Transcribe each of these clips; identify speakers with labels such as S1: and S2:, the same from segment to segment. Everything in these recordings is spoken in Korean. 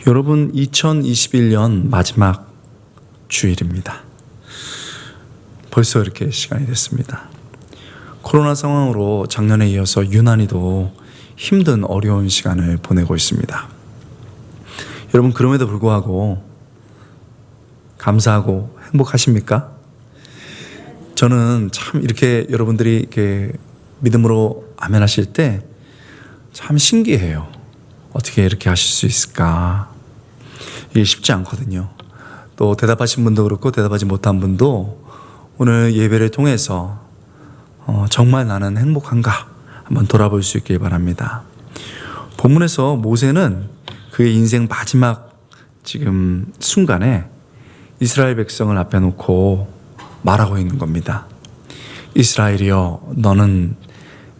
S1: 여러분, 2021년 마지막 주일입니다. 벌써 이렇게 시간이 됐습니다. 코로나 상황으로 작년에 이어서 유난히도 힘든 어려운 시간을 보내고 있습니다. 여러분, 그럼에도 불구하고 감사하고 행복하십니까? 저는 참 이렇게 여러분들이 이렇게 믿음으로 아멘 하실 때 참 신기해요. 어떻게 이렇게 하실 수 있을까? 이게 쉽지 않거든요. 또 대답하신 분도 그렇고 대답하지 못한 분도 오늘 예배를 통해서 정말 나는 행복한가 한번 돌아볼 수 있길 바랍니다. 본문에서 모세는 그의 인생 마지막 지금 순간에 이스라엘 백성을 앞에 놓고 말하고 있는 겁니다. 이스라엘이여, 너는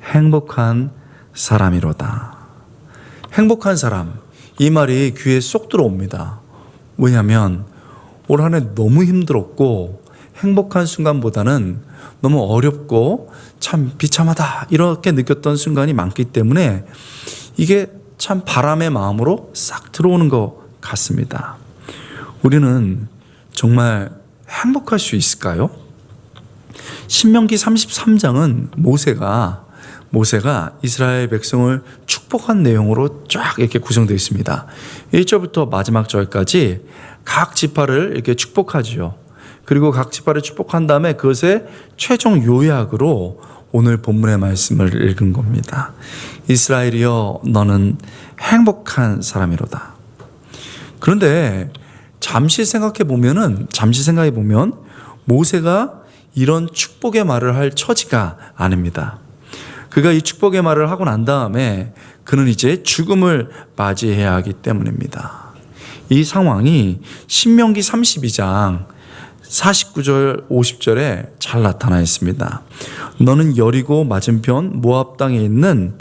S1: 행복한 사람이로다. 행복한 사람, 이 말이 귀에 쏙 들어옵니다. 왜냐하면 올 한 해 너무 힘들었고 행복한 순간보다는 너무 어렵고 참 비참하다 이렇게 느꼈던 순간이 많기 때문에 이게 참 바람의 마음으로 싹 들어오는 것 같습니다. 우리는 정말 행복할 수 있을까요? 신명기 33장은 모세가 이스라엘 백성을 축복한 내용으로 쫙 이렇게 구성되어 있습니다. 1절부터 마지막 절까지 각 지파를 이렇게 축복하지요. 그리고 각 지파를 축복한 다음에 그것의 최종 요약으로 오늘 본문의 말씀을 읽은 겁니다. 이스라엘이여, 너는 행복한 사람이로다. 그런데 잠시 생각해 보면 모세가 이런 축복의 말을 할 처지가 아닙니다. 그가 이 축복의 말을 하고 난 다음에 그는 이제 죽음을 맞이해야 하기 때문입니다. 이 상황이 신명기 32장 49절 50절에 잘 나타나 있습니다. 너는 여리고 맞은편 모압 땅에 있는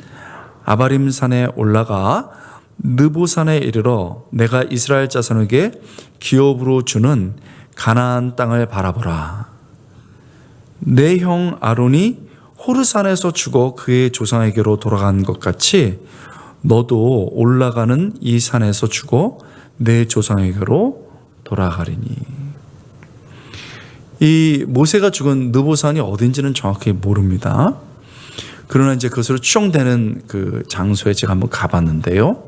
S1: 아바림 산에 올라가 느보산에 이르러 내가 이스라엘 자손에게 기업으로 주는 가나안 땅을 바라보라. 내 형 아론이 호르산에서 죽어 그의 조상에게로 돌아간 것 같이 너도 올라가는 이 산에서 죽어 내 조상에게로 돌아가리니. 이 모세가 죽은 느보산이 어딘지는 정확히 모릅니다. 그러나 이제 그것으로 추정되는 그 장소에 제가 한번 가봤는데요.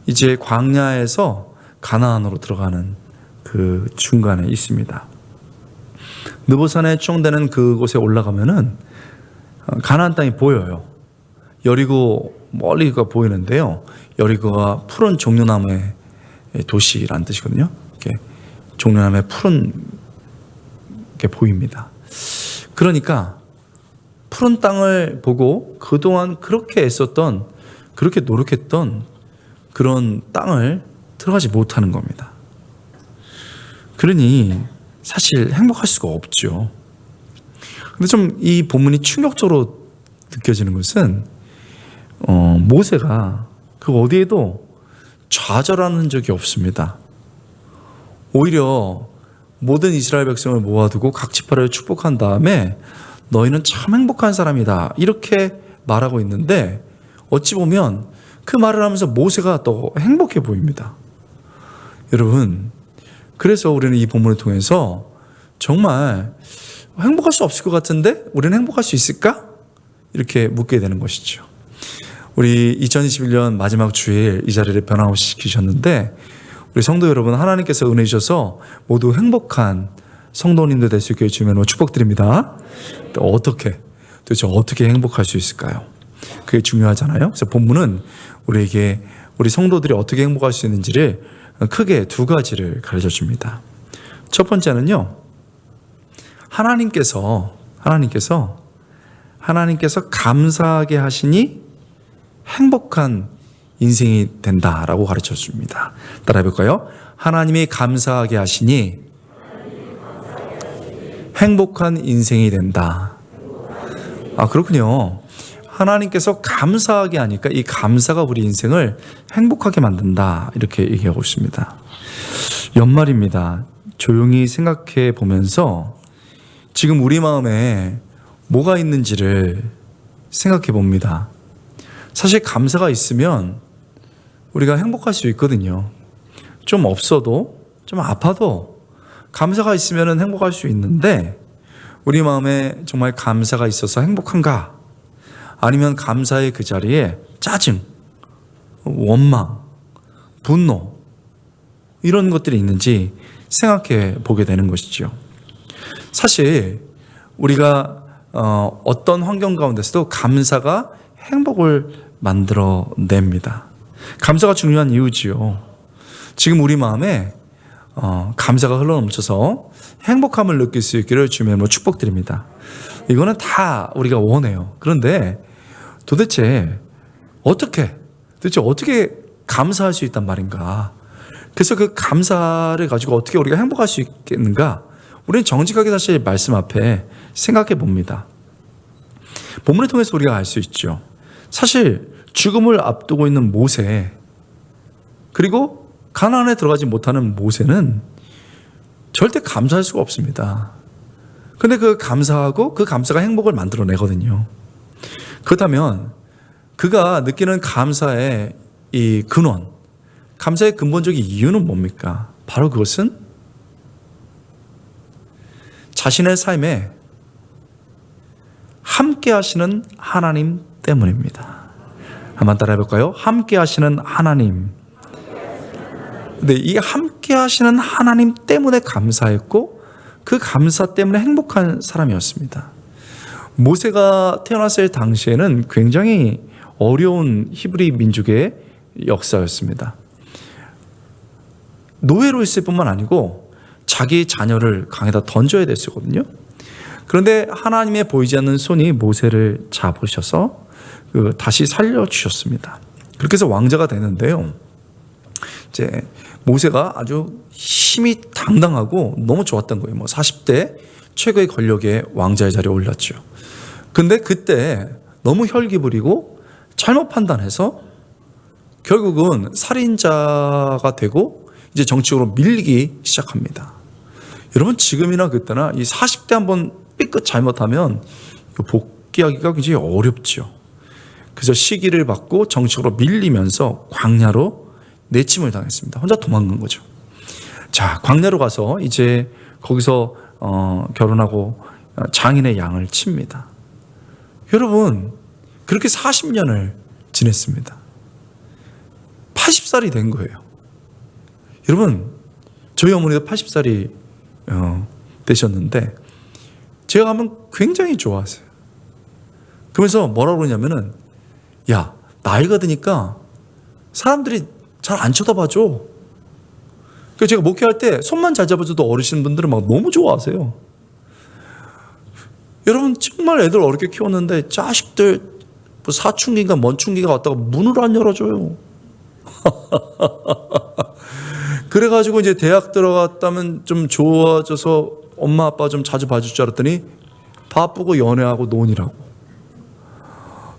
S1: 이제 광야에서 가나안으로 들어가는 그 중간에 있습니다. 느보산에 추정되는 그곳에 올라가면은 가나안 땅이 보여요. 여리고 멀리가 보이는데요. 여리고가 푸른 종려나무의 도시라는 뜻이거든요. 이렇게 종려나무의 푸른 게 보입니다. 그러니까 푸른 땅을 보고 그동안 그렇게 애썼던, 그렇게 노력했던 그런 땅을 들어가지 못하는 겁니다. 그러니 사실 행복할 수가 없죠. 근데 좀 이 본문이 충격적으로 느껴지는 것은 모세가 그 어디에도 좌절하는 적이 없습니다. 오히려 모든 이스라엘 백성을 모아두고 각 지파를 축복한 다음에 너희는 참 행복한 사람이다 이렇게 말하고 있는데 어찌 보면 그 말을 하면서 모세가 더 행복해 보입니다. 여러분, 그래서 우리는 이 본문을 통해서 정말 행복할 수 없을 것 같은데 우리는 행복할 수 있을까? 이렇게 묻게 되는 것이죠. 우리 2021년 마지막 주일 이 자리를 변함없이 지키셨는데 우리 성도 여러분, 하나님께서 은혜 주셔서 모두 행복한 성도님들 될 수 있게 주님으로 축복드립니다. 도대체 어떻게 행복할 수 있을까요? 그게 중요하잖아요. 그래서 본문은 우리에게 우리 성도들이 어떻게 행복할 수 있는지를 크게 두 가지를 가르쳐 줍니다. 첫 번째는요, 하나님께서 감사하게 하시니 행복한 인생이 된다라고 가르쳐 줍니다. 따라해 볼까요? 하나님이 감사하게 하시니 행복한 인생이 된다. 아, 그렇군요. 하나님께서 감사하게 하니까 이 감사가 우리 인생을 행복하게 만든다 이렇게 얘기하고 있습니다. 연말입니다. 조용히 생각해 보면서 지금 우리 마음에 뭐가 있는지를 생각해 봅니다. 사실 감사가 있으면 우리가 행복할 수 있거든요. 좀 없어도, 좀 아파도 감사가 있으면 행복할 수 있는데, 우리 마음에 정말 감사가 있어서 행복한가? 아니면 감사의 그 자리에 짜증, 원망, 분노 이런 것들이 있는지 생각해 보게 되는 것이죠. 사실 우리가 어떤 환경 가운데서도 감사가 행복을 만들어냅니다. 감사가 중요한 이유지요. 지금 우리 마음에 감사가 흘러넘쳐서 행복함을 느낄 수 있기를 주님의 축복드립니다. 이거는 다 우리가 원해요. 그런데 도대체 어떻게 감사할 수 있단 말인가? 그래서 그 감사를 가지고 어떻게 우리가 행복할 수 있겠는가? 우리는 정직하게 사실 말씀 앞에 생각해 봅니다. 본문을 통해서 우리가 알 수 있죠. 사실 죽음을 앞두고 있는 모세, 그리고 가나안에 들어가지 못하는 모세는 절대 감사할 수가 없습니다. 근데 그 감사하고 그 감사가 행복을 만들어내거든요. 그렇다면 그가 느끼는 감사의 이 근원, 감사의 근본적인 이유는 뭡니까? 바로 그것은 자신의 삶에 함께 하시는 하나님 때문입니다. 한번 따라해 볼까요? 함께 하시는 하나님. 근데 이 함께 하시는 하나님 때문에 감사했고, 그 감사 때문에 행복한 사람이었습니다. 모세가 태어났을 당시에는 굉장히 어려운 히브리 민족의 역사였습니다. 노예로 있을 뿐만 아니고 자기 자녀를 강에다 던져야 됐었거든요. 그런데 하나님의 보이지 않는 손이 모세를 잡으셔서 다시 살려주셨습니다. 그렇게 해서 왕자가 되는데요. 이제 모세가 아주 힘이 당당하고 너무 좋았던 거예요. 40대 최고의 권력의 왕자의 자리에 올랐죠. 근데 그때 너무 혈기 부리고 잘못 판단해서 결국은 살인자가 되고 이제 정치적으로 밀리기 시작합니다. 여러분, 지금이나 그때나 이 40대 한번 삐끗 잘못하면 복귀하기가 굉장히 어렵죠. 그래서 시기를 받고 정치적으로 밀리면서 광야로 내침을 당했습니다. 혼자 도망간 거죠. 자, 광야로 가서 이제 거기서 결혼하고 장인의 양을 칩니다. 여러분, 그렇게 40년을 지냈습니다. 80살이 된 거예요. 여러분, 저희 어머니도 80살이 되셨는데 제가 가면 굉장히 좋아하세요. 그러면서 뭐라고 그러냐면은, 야, 나이가 드니까 사람들이 잘 안 쳐다봐줘. 그래서 제가 목회할 때 손만 잘 잡아줘도 어르신분들은 막 너무 좋아하세요. 여러분, 정말 애들 어렵게 키웠는데 자식들 사춘기인가 먼충기가 왔다가 문을 안 열어줘요. 그래가지고 이제 대학 들어갔다면 좀 좋아져서 엄마 아빠 좀 자주 봐줄 줄 알았더니 바쁘고 연애하고 논이라고.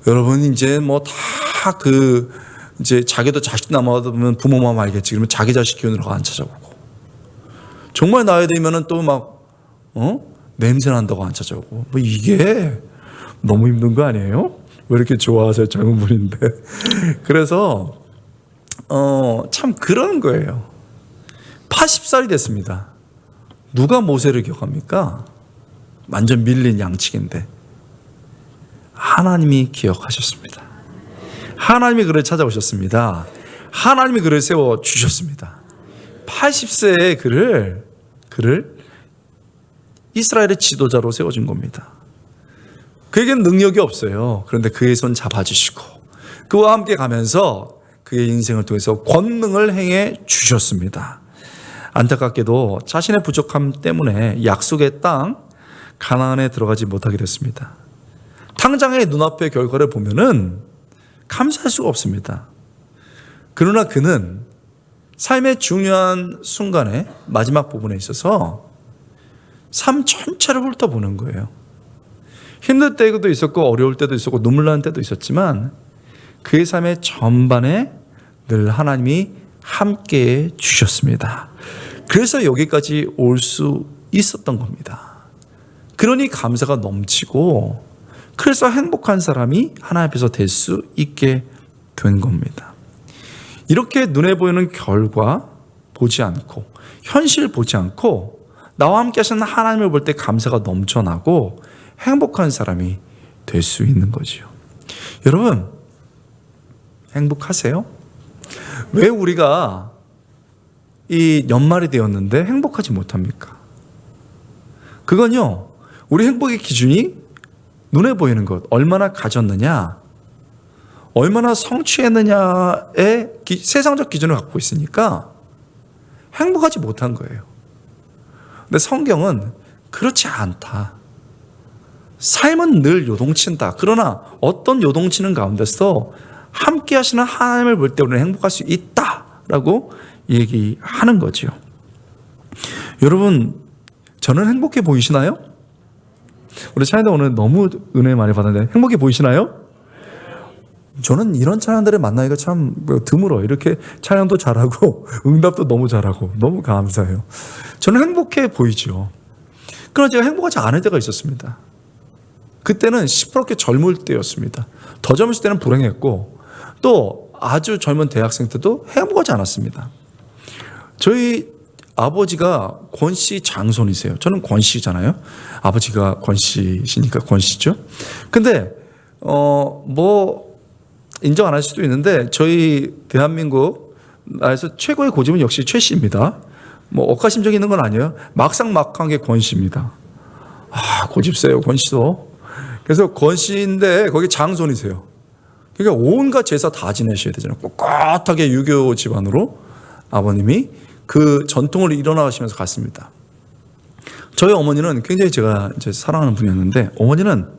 S1: 여러분, 이제 뭐 다 이제 자기도 자식 남아보면 부모 마음 알겠지. 그러면 자기 자식 키우느라고 안 찾아보고. 정말 나이 들면은 또 막, 냄새 난다고 안 찾아오고. 뭐 이게 너무 힘든 거 아니에요? 왜 이렇게 좋아하세요? 젊은 분인데. 그래서, 참 그런 거예요. 80살이 됐습니다. 누가 모세를 기억합니까? 완전 밀린 양측인데. 하나님이 기억하셨습니다. 하나님이 그를 찾아오셨습니다. 하나님이 그를 세워주셨습니다. 80세의 그를 이스라엘의 지도자로 세워준 겁니다. 그에게는 능력이 없어요. 그런데 그의 손 잡아주시고 그와 함께 가면서 그의 인생을 통해서 권능을 행해 주셨습니다. 안타깝게도 자신의 부족함 때문에 약속의 땅 가나안에 들어가지 못하게 됐습니다. 당장의 눈앞의 결과를 보면은 감사할 수가 없습니다. 그러나 그는 삶의 중요한 순간에 마지막 부분에 있어서 삶 전체를 훑어보는 거예요. 힘들 때도 있었고 어려울 때도 있었고 눈물 나는 때도 있었지만 그의 삶의 전반에 늘 하나님이 함께해 주셨습니다. 그래서 여기까지 올 수 있었던 겁니다. 그러니 감사가 넘치고 그래서 행복한 사람이 하나님 앞에서 될 수 있게 된 겁니다. 이렇게 눈에 보이는 결과, 보지 않고 현실 보지 않고 나와 함께 하시는 하나님을 볼 때 감사가 넘쳐나고 행복한 사람이 될 수 있는 거지요. 여러분, 행복하세요? 왜 우리가 이 연말이 되었는데 행복하지 못합니까? 그건요, 우리 행복의 기준이 눈에 보이는 것, 얼마나 가졌느냐, 얼마나 성취했느냐의 세상적 기준을 갖고 있으니까 행복하지 못한 거예요. 근데 성경은 그렇지 않다. 삶은 늘 요동친다. 그러나 어떤 요동치는 가운데서 함께 하시는 하나님을 볼 때 우리는 행복할 수 있다라고 얘기하는 거죠. 여러분, 저는 행복해 보이시나요? 우리 찬양대 오늘 너무 은혜 많이 받았는데 행복해 보이시나요? 저는 이런 찬양들을 만나기가 참 드물어요. 이렇게 찬양도 잘하고 응답도 너무 잘하고 너무 감사해요. 저는 행복해 보이죠. 그러나 제가 행복하지 않을 때가 있었습니다. 그때는 시퍼렇게 젊을 때였습니다. 더 젊을 때는 불행했고 또 아주 젊은 대학생 때도 행복하지 않았습니다. 저희 아버지가 권씨 장손이세요. 저는 권씨잖아요. 아버지가 권씨시니까 권씨죠. 근데 인정 안 할 수도 있는데 저희 대한민국에서 최고의 고집은 역시 최 씨입니다. 억가심적이 있는 건 아니에요. 막상막한 게 권 씨입니다. 고집 세요, 권 씨도. 그래서 권 씨인데 거기 장손이세요. 그러니까 온갖 제사 다 지내셔야 되잖아요. 꼿꼿하게 유교 집안으로 아버님이 그 전통을 일어나시면서 갔습니다. 저희 어머니는 굉장히 제가 이제 사랑하는 분이었는데 어머니는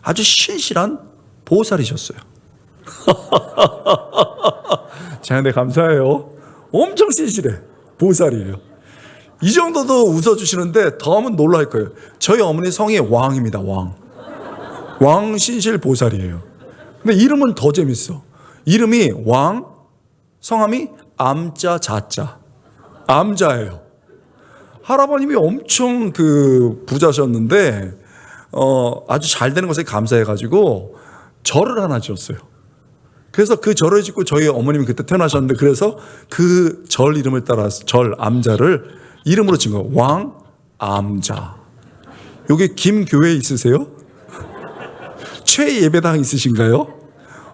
S1: 아주 신실한 보살이셨어요. 장한대 감사해요. 엄청 신실해. 보살이에요. 이 정도도 웃어주시는데 다음은 놀랄 거예요. 저희 어머니 성이 왕입니다. 왕 신실 보살이에요. 근데 이름은 더 재밌어. 이름이 왕, 성함이 암자 자자. 암자예요. 할아버님이 엄청 부자셨는데 아주 잘 되는 것에 감사해가지고 절을 하나 지었어요. 그래서 그 절을 짓고 저희 어머님이 그때 태어나셨는데 그래서 그 절 이름을 따라서 절 암자를 이름으로 지은 거예요. 왕 암자. 여기 김교회 있으세요? 최예배당 있으신가요?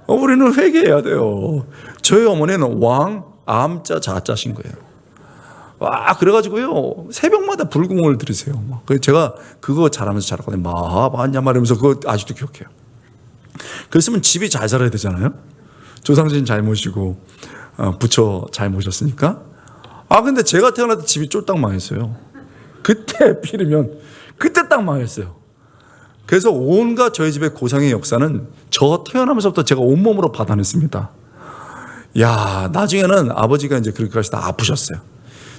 S1: 우리는 회개해야 돼요. 저희 어머니는 왕 암자 자자신 거예요. 그래가지고요 새벽마다 불공을 들으세요. 제가 그거 잘하면서 자랐거든요. 마하바냐 말하면서 그거 아직도 기억해요. 그랬으면 집이 잘 살아야 되잖아요. 조상진 잘 모시고 부처 잘 모셨으니까. 근데 제가 태어날 때 집이 쫄딱 망했어요. 그때 필이면 그때 딱 망했어요. 그래서 온갖 저희 집의 고상의 역사는 저 태어나면서부터 제가 온몸으로 받아냈습니다. 나중에는 아버지가 이제 그렇게 하시다 아프셨어요.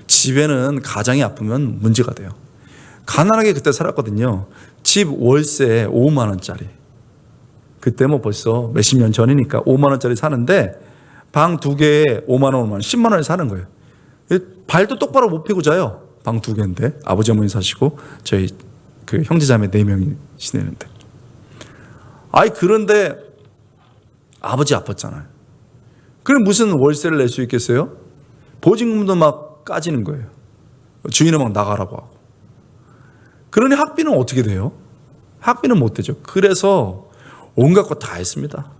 S1: 집에는 가장이 아프면 문제가 돼요. 가난하게 그때 살았거든요. 집 월세 5만 원짜리. 그때 벌써 몇십 년 전이니까 5만 원짜리 사는데 방 2개에 5만 원, 5만 원, 10만 원에 사는 거예요. 발도 똑바로 못 펴고 자요. 방 2개인데 아버지 어머니 사시고 저희 형제자매 4명이 지내는데. 그런데 아버지 아팠잖아요. 그럼 무슨 월세를 낼 수 있겠어요? 보증금도 막 까지는 거예요. 주인은 막 나가라고 하고. 그러니 학비는 어떻게 돼요? 학비는 못 되죠. 그래서 온갖 거 다 했습니다.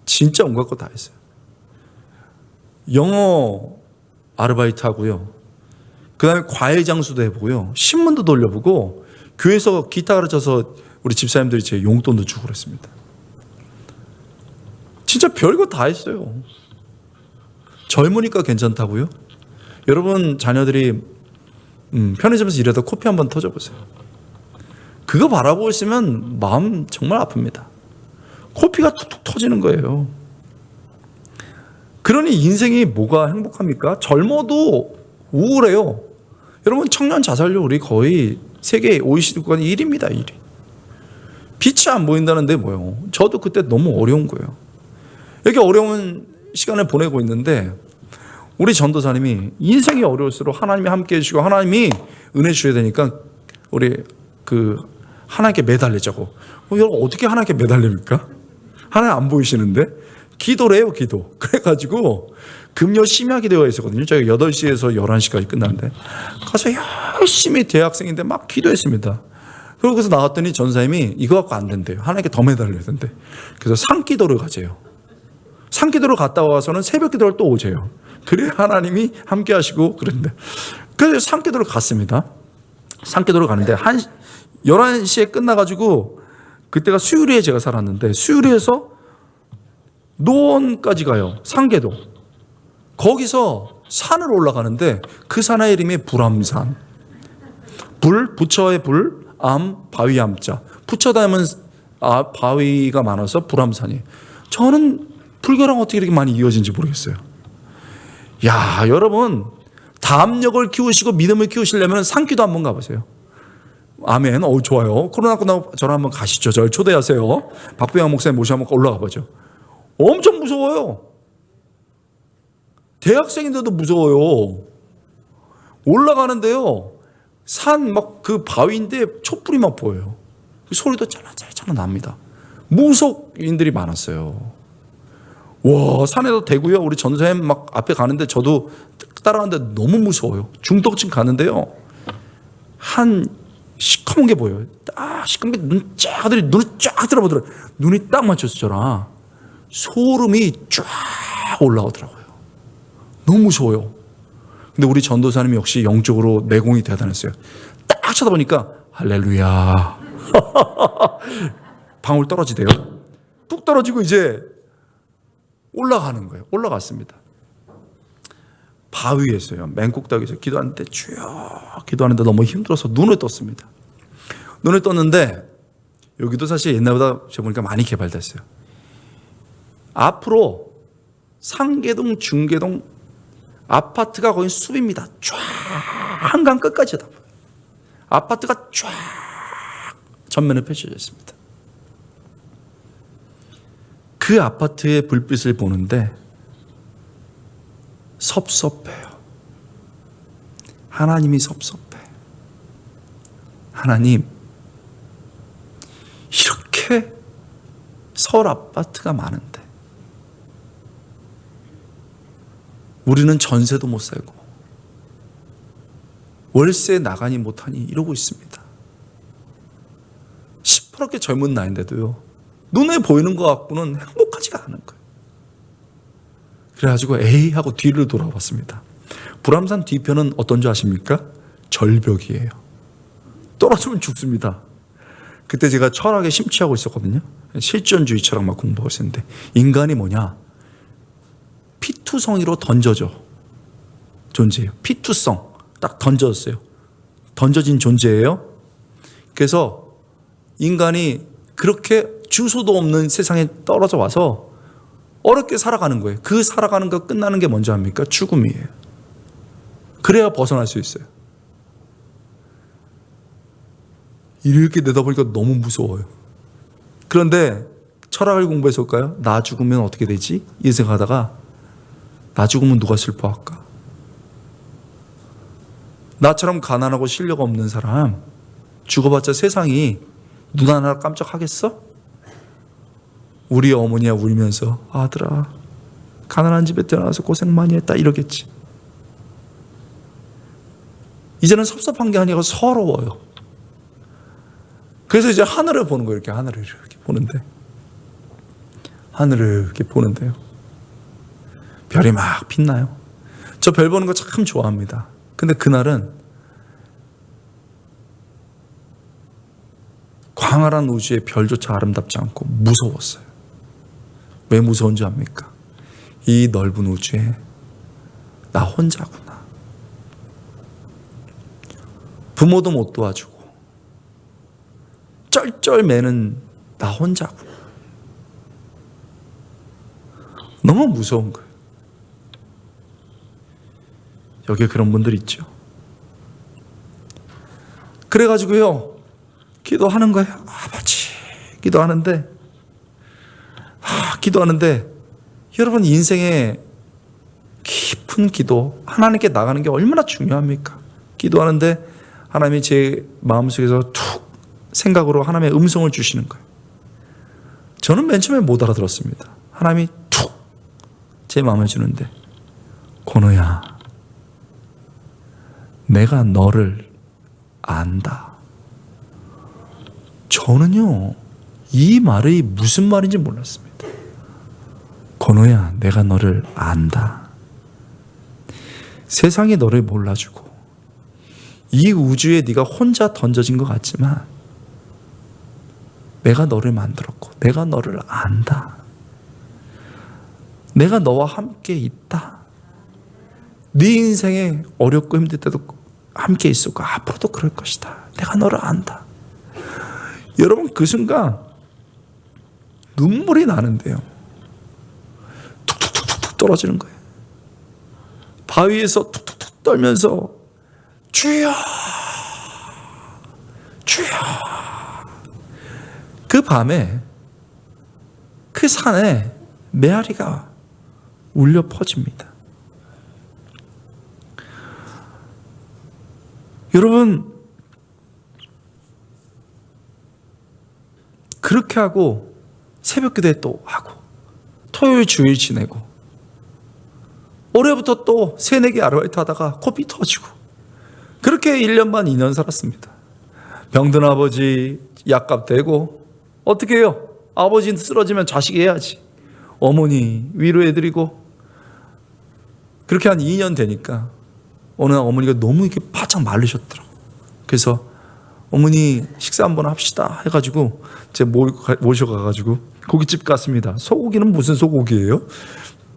S1: 진짜 온갖 거 다 했어요. 영어 아르바이트 하고요. 그 다음에 과외 장수도 해보고요. 신문도 돌려보고 교회에서 기타 가르쳐서 우리 집사님들이 제 용돈도 주고 그랬습니다. 진짜 별거 다 했어요. 젊으니까 괜찮다고요? 여러분 자녀들이 편의점에서 일하다 코피 한번 터져보세요. 그거 바라보고 있으면 마음 정말 아픕니다. 코피가 툭툭 터지는 거예요. 그러니 인생이 뭐가 행복합니까? 젊어도 우울해요. 여러분 청년 자살률 우리 거의 세계 OECD 국가는 1위입니다. 1위. 빛이 안 보인다는데 뭐예요? 저도 그때 너무 어려운 거예요. 이렇게 어려운 시간을 보내고 있는데 우리 전도사님이 인생이 어려울수록 하나님이 함께 해주시고 하나님이 은혜 주셔야 되니까 우리 하나님께 매달리자고. 여러분 어떻게 하나님께 매달립니까? 하나님 안 보이시는데? 기도를 해요, 기도. 그래가지고 금요 심야 기도가 있었거든요. 저희가 8시에서 11시까지 끝났는데 가서 열심히 대학생인데 막 기도했습니다. 그러고서 나왔더니 전사님이 이거 갖고 안 된대요. 하나님께 더 매달려야 된대. 그래서 산기도를 가재요. 산기도를 갔다 와서는 새벽 기도를 또 오재요. 그래야 하나님이 함께 하시고 그런데. 그래서 산기도를 갔습니다. 산기도를 가는데 11시에 끝나가지고 그때가 수유리에 제가 살았는데 수유리에서 노원까지 가요. 상계도. 거기서 산을 올라가는데 그 산의 이름이 불암산. 불, 부처의 불, 암, 바위 암자. 부처 닮은 바위가 많아서 불암산이에요. 저는 불교랑 어떻게 이렇게 많이 이어진지 모르겠어요. 야, 여러분 담력을 키우시고 믿음을 키우시려면 산기도 한번 가보세요. 아멘. 좋아요. 코로나 끝나고 저랑 한번 가시죠. 저를 초대하세요. 박병영 목사님 모시고 한번 올라가 보죠. 엄청 무서워요. 대학생인데도 무서워요. 올라가는데요. 산 막 그 바위인데 촛불이 막 보여요. 소리도 찰랑찰랑 납니다. 무속인들이 많았어요. 와, 산에도 대고요. 우리 전사님 막 앞에 가는데 저도 따라가는데 너무 무서워요. 중턱쯤 가는데요. 한 시커먼 게 보여요. 딱 시커먼 게 눈을 쫙 들어보더라고요. 눈이 딱 맞췄어 저랑. 소름이 쫙 올라오더라고요. 너무 무서워요. 근데 우리 전도사님이 역시 영적으로 내공이 대단했어요. 딱 쳐다보니까 할렐루야. 방울 떨어지대요. 뚝 떨어지고 이제 올라가는 거예요. 올라갔습니다. 바위에서요. 맨꼭대기에서 기도하는데 쭉 기도하는데 너무 힘들어서 눈을 떴습니다. 눈을 떴는데 여기도 사실 옛날보다 제가 보니까 많이 개발됐어요. 앞으로 상계동, 중계동 아파트가 거의 숲입니다. 쫙 한강 끝까지 다 보여요. 아파트가 쫙 전면에 펼쳐져 있습니다. 그 아파트의 불빛을 보는데 섭섭해요. 하나님이 섭섭해. 하나님, 이렇게 서울 아파트가 많은데 우리는 전세도 못 살고 월세 나가니 못하니 이러고 있습니다. 시퍼렇게 젊은 나이인데도요, 눈에 보이는 것 갖고는 행복하지가 않은 거예요. 그래가지고 에이 하고 뒤를 돌아봤습니다. 불암산 뒤편은 어떤 줄 아십니까? 절벽이에요. 떨어지면 죽습니다. 그때 제가 철학에 심취하고 있었거든요. 실존주의 철학 막 공부하고 있었는데 인간이 뭐냐? 피투성이로 던져져 존재예요. 피투성 딱 던져졌어요. 던져진 존재예요. 그래서 인간이 그렇게 주소도 없는 세상에 떨어져 와서 어렵게 살아가는 거예요. 그 살아가는 거 끝나는 게 뭔지 압니까? 죽음이에요. 그래야 벗어날 수 있어요. 이렇게 내다보니까 너무 무서워요. 그런데 철학을 공부해서 올까요? 나 죽으면 어떻게 되지? 이 생각하다가 나 죽으면 누가 슬퍼할까? 나처럼 가난하고 실력 없는 사람 죽어봤자 세상이 눈 하나 깜짝하겠어? 우리 어머니가 울면서 아들아 가난한 집에 태어나서 고생 많이 했다 이러겠지. 이제는 섭섭한 게 아니고 서러워요. 그래서 이제 하늘을 보는 거예요. 이렇게 하늘을 이렇게 보는데 하늘을 이렇게 보는데요, 별이 막 빛나요. 저 별 보는 거 참 좋아합니다. 근데 그날은 광활한 우주의 별조차 아름답지 않고 무서웠어요. 왜 무서운 줄 압니까? 이 넓은 우주에 나 혼자구나. 부모도 못 도와주고 쩔쩔매는 나 혼자구나. 너무 무서운 거예요. 여기에 그런 분들 있죠. 그래가지고요 기도하는 거예요. 아버지 기도하는데 여러분 인생의 깊은 기도, 하나님께 나가는 게 얼마나 중요합니까? 기도하는데 하나님이 제 마음속에서 툭 생각으로 하나님의 음성을 주시는 거예요. 저는 맨 처음에 못 알아들었습니다. 하나님이 툭 제 마음을 주는데 권호야, 내가 너를 안다. 저는요, 이 말이 무슨 말인지 몰랐습니다. 권호야, 내가 너를 안다. 세상이 너를 몰라주고 이 우주에 네가 혼자 던져진 것 같지만 내가 너를 만들었고 내가 너를 안다. 내가 너와 함께 있다. 네 인생에 어렵고 힘들 때도 함께 있었고 앞으로도 그럴 것이다. 내가 너를 안다. 여러분, 그 순간 눈물이 나는데요, 툭툭툭툭 떨어지는 거예요. 바위에서 툭툭툭 떨면서 주여 주여. 그 밤에 그 산에 메아리가 울려 퍼집니다. 여러분, 그렇게 하고 새벽기도에 또 하고 토요일 주일 지내고 올해부터 또 새내기 아르바이트 하다가 코피 터지고 그렇게 1년 반 2년 살았습니다. 병든 아버지 약값 대고 어떻게 해요? 아버지 쓰러지면 자식이 해야지. 어머니 위로해드리고 그렇게 한 2년 되니까 어느 날 어머니가 너무 이렇게 바짝 마르셨더라고요. 그래서 어머니 식사 한번 합시다 해가지고 제가 모셔가가지고 고깃집 갔습니다. 소고기는 무슨 소고기예요?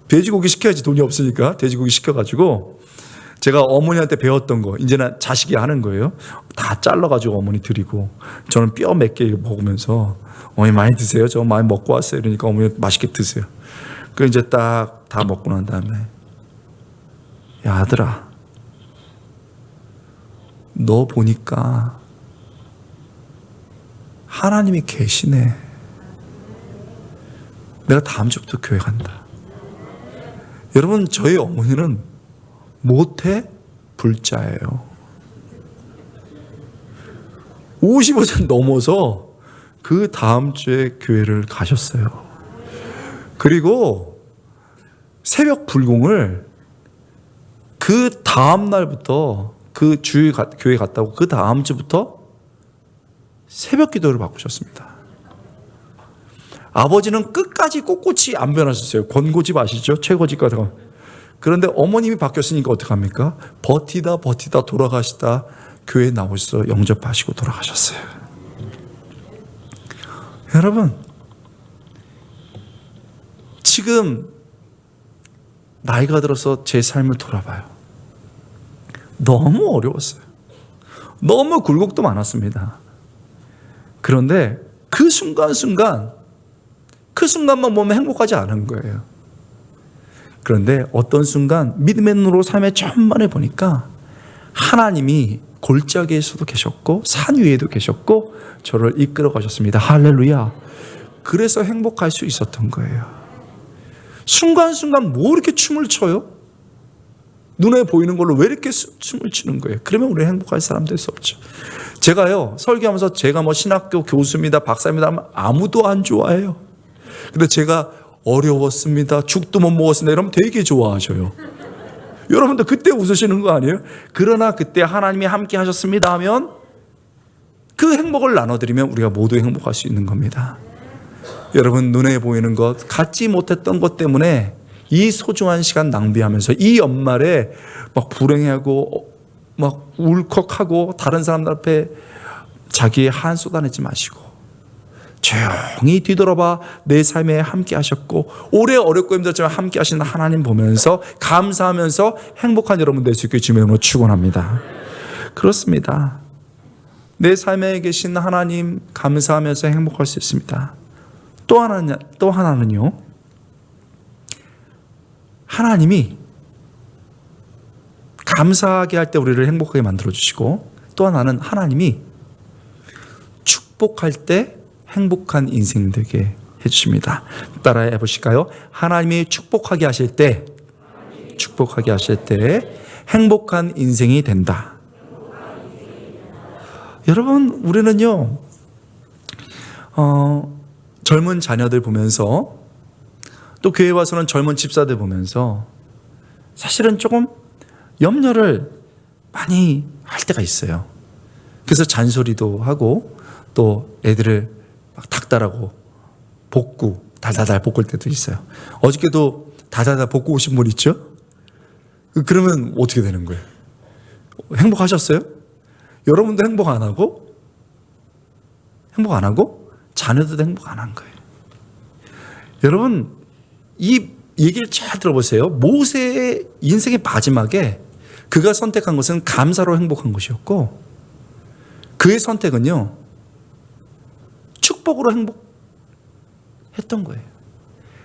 S1: 돼지고기 시켜야지, 돈이 없으니까 돼지고기 시켜가지고 제가 어머니한테 배웠던 거 이제는 자식이 하는 거예요. 다 잘라가지고 어머니 드리고 저는 뼈 몇 개 먹으면서 어머니 많이 드세요. 저 많이 먹고 왔어요. 그러니까 어머니 맛있게 드세요. 그 이제 딱 다 먹고 난 다음에, 야 아들아, 너 보니까 하나님이 계시네. 내가 다음 주부터 교회 간다. 여러분, 저희 어머니는 모태 불자예요. 55세 넘어서 그 다음 주에 교회를 가셨어요. 그리고 새벽 불공을 그 다음 날부터 그 주일 교회 갔다고 그 다음 주부터 새벽 기도를 바꾸셨습니다. 아버지는 끝까지 꼿꼿이 안 변하셨어요. 권고집 아시죠? 최고집 같은 거. 그런데 어머님이 바뀌었으니까 어떡합니까? 버티다 돌아가시다 교회 나오셔서 영접하시고 돌아가셨어요. 여러분, 지금 나이가 들어서 제 삶을 돌아봐요. 너무 어려웠어요. 너무 굴곡도 많았습니다. 그런데 그 순간만 보면 행복하지 않은 거예요. 그런데 어떤 순간 믿음의 눈으로 삶의 전반을 보니까 하나님이 골짜기에서도 계셨고 산 위에도 계셨고 저를 이끌어 가셨습니다. 할렐루야. 그래서 행복할 수 있었던 거예요. 순간순간 뭐 이렇게 춤을 춰요? 눈에 보이는 걸로 왜 이렇게 춤을 추는 거예요? 그러면 우리 행복할 사람 될 수 없죠. 제가요, 설교하면서 제가 뭐 신학교 교수입니다, 박사입니다 하면 아무도 안 좋아해요. 근데 제가 어려웠습니다, 죽도 못 먹었습니다 이러면 되게 좋아하셔요. 여러분들 그때 웃으시는 거 아니에요? 그러나 그때 하나님이 함께 하셨습니다 하면 그 행복을 나눠드리면 우리가 모두 행복할 수 있는 겁니다. 여러분, 눈에 보이는 것, 갖지 못했던 것 때문에 이 소중한 시간 낭비하면서 이 연말에 막 불행해하고 막 울컥하고 다른 사람들 앞에 자기의 한 쏟아내지 마시고 조용히 뒤돌아봐 내 삶에 함께 하셨고 올해 어렵고 힘들었지만 함께 하시는 하나님 보면서 감사하면서 행복한 여러분 될 수 있게 주님의 이름으로 축원합니다. 그렇습니다. 내 삶에 계신 하나님 감사하면서 행복할 수 있습니다. 또 하나는요, 하나님이 감사하게 할 때 우리를 행복하게 만들어주시고 또 하나는 하나님이 축복할 때 행복한 인생 되게 해주십니다. 따라해 보실까요? 하나님이 축복하게 하실 때 행복한 인생이 된다. 여러분, 우리는요 젊은 자녀들 보면서 또 교회 와서는 젊은 집사들 보면서 사실은 조금 염려를 많이 할 때가 있어요. 그래서 잔소리도 하고 또 애들을 막 닥달하고 볶고 달달달 볶을 때도 있어요. 어저께도 달달달 볶고 오신 분 있죠? 그러면 어떻게 되는 거예요? 행복하셨어요? 여러분도 행복 안 하고? 행복 안 하고? 자녀들도 행복 안 한 거예요. 여러분, 이 얘기를 잘 들어보세요. 모세의 인생의 마지막에 그가 선택한 것은 감사로 행복한 것이었고, 그의 선택은요, 축복으로 행복했던 거예요.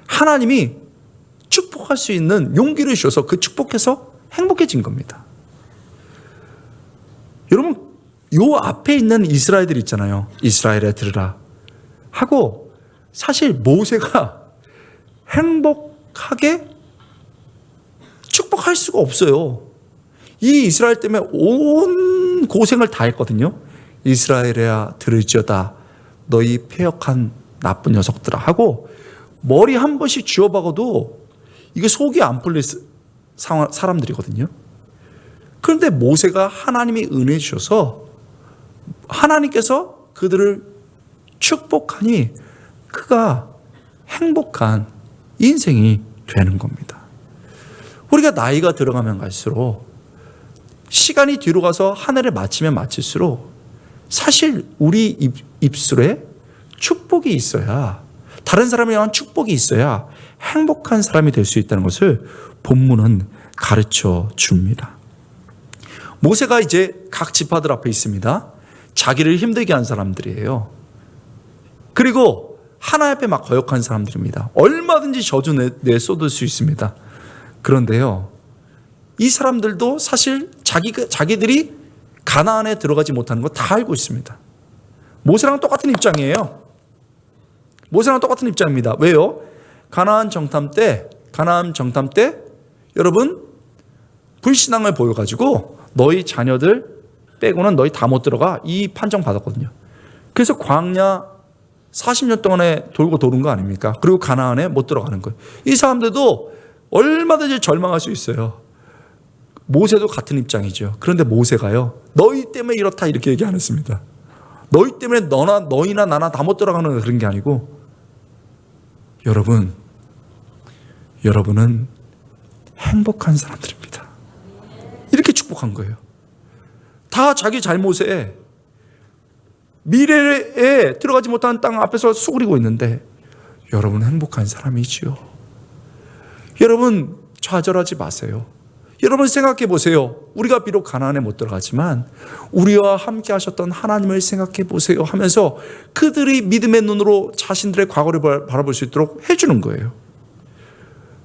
S1: 하나님이 축복할 수 있는 용기를 주셔서 그 축복해서 행복해진 겁니다. 여러분, 요 앞에 있는 이스라엘들 있잖아요. 이스라엘에 들으라 하고, 사실 모세가 행복하게 축복할 수가 없어요. 이 이스라엘 때문에 온 고생을 다 했거든요. 이스라엘이야 들을지어다 너희 패역한 나쁜 녀석들아 하고 머리 한 번씩 쥐어박아도 이게 속이 안 풀릴 사람들이거든요. 그런데 모세가 하나님이 은혜 주셔서 하나님께서 그들을 축복하니 그가 행복한 인생이 되는 겁니다. 우리가 나이가 들어가면 갈수록 시간이 뒤로 가서 한 해를 마치면 마칠수록 사실 우리 입술에 축복이 있어야, 다른 사람에 대한 축복이 있어야 행복한 사람이 될 수 있다는 것을 본문은 가르쳐 줍니다. 모세가 이제 각 지파들 앞에 있습니다. 자기를 힘들게 한 사람들이에요. 그리고 하나님 앞에 막 거역한 사람들입니다. 얼마든지 저주 내쏟을 수 있습니다. 그런데요, 이 사람들도 사실 자기들이 가나안에 들어가지 못하는 거 다 알고 있습니다. 모세랑 똑같은 입장이에요. 모세랑 똑같은 입장입니다. 왜요? 가나안 정탐 때 여러분 불신앙을 보여가지고 너희 자녀들 빼고는 너희 다 못 들어가, 이 판정 받았거든요. 그래서 광야 40년 동안에 돌고 도는 거 아닙니까? 그리고 가나안에 못 들어가는 거예요. 이 사람들도 얼마든지 절망할 수 있어요. 모세도 같은 입장이죠. 그런데 모세가요, 너희 때문에 이렇다 이렇게 얘기 안 했습니다. 너희 때문에 너희나 나나 다 못 들어가는 그런 게 아니고, 여러분은 행복한 사람들입니다. 이렇게 축복한 거예요. 다 자기 잘못에 미래에 들어가지 못한 땅 앞에서 수그리고 있는데 여러분은 행복한 사람이지요. 여러분 좌절하지 마세요. 여러분 생각해 보세요. 우리가 비록 가나안에 못 들어가지만 우리와 함께 하셨던 하나님을 생각해 보세요 하면서 그들이 믿음의 눈으로 자신들의 과거를 바라볼 수 있도록 해주는 거예요.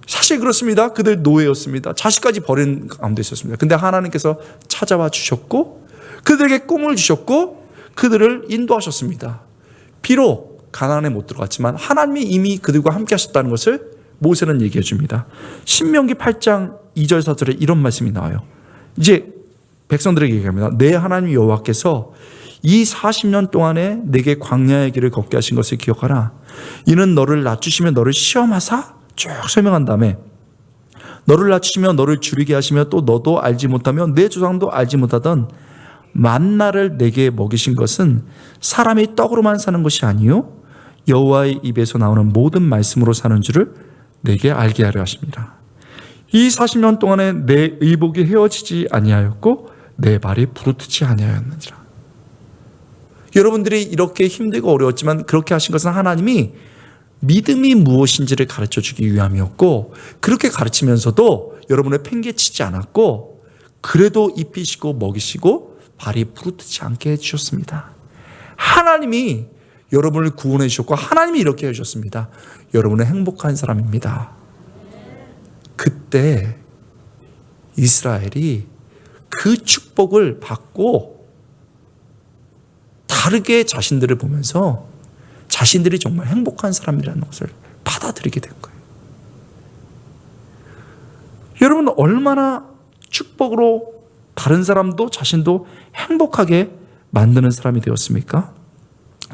S1: 사실 그렇습니다. 그들 노예였습니다. 자식까지 버린 가운데 있었습니다. 근데 하나님께서 찾아와 주셨고 그들에게 꿈을 주셨고 그들을 인도하셨습니다. 비록 가나안에 못 들어갔지만 하나님이 이미 그들과 함께 하셨다는 것을 모세는 얘기해 줍니다. 신명기 8장 2절 4절에 이런 말씀이 나와요. 이제 백성들에게 얘기합니다. 내 하나님 여호와께서 이 40년 동안에 내게 광야의 길을 걷게 하신 것을 기억하라. 이는 너를 낮추시며 너를 시험하사, 쭉 설명한 다음에 너를 낮추시며 너를 줄이게 하시며 또 너도 알지 못하며 내 조상도 알지 못하던 만나를 내게 먹이신 것은 사람이 떡으로만 사는 것이 아니요 여호와의 입에서 나오는 모든 말씀으로 사는 줄을 내게 알게 하려 하십니다. 이 40년 동안에 내 의복이 헤어지지 아니하였고 내 발이 부르트지 아니하였느니라. 여러분들이 이렇게 힘들고 어려웠지만 그렇게 하신 것은 하나님이 믿음이 무엇인지를 가르쳐 주기 위함이었고, 그렇게 가르치면서도 여러분을 팽개치지 않았고 그래도 입히시고 먹이시고 발이 부르트지 않게 해주셨습니다. 하나님이 여러분을 구원해 주셨고 하나님이 이렇게 해주셨습니다. 여러분은 행복한 사람입니다. 그때 이스라엘이 그 축복을 받고 다르게 자신들을 보면서 자신들이 정말 행복한 사람이라는 것을 받아들이게 된 거예요. 여러분 얼마나 축복으로 다른 사람도 자신도 행복하게 만드는 사람이 되었습니까?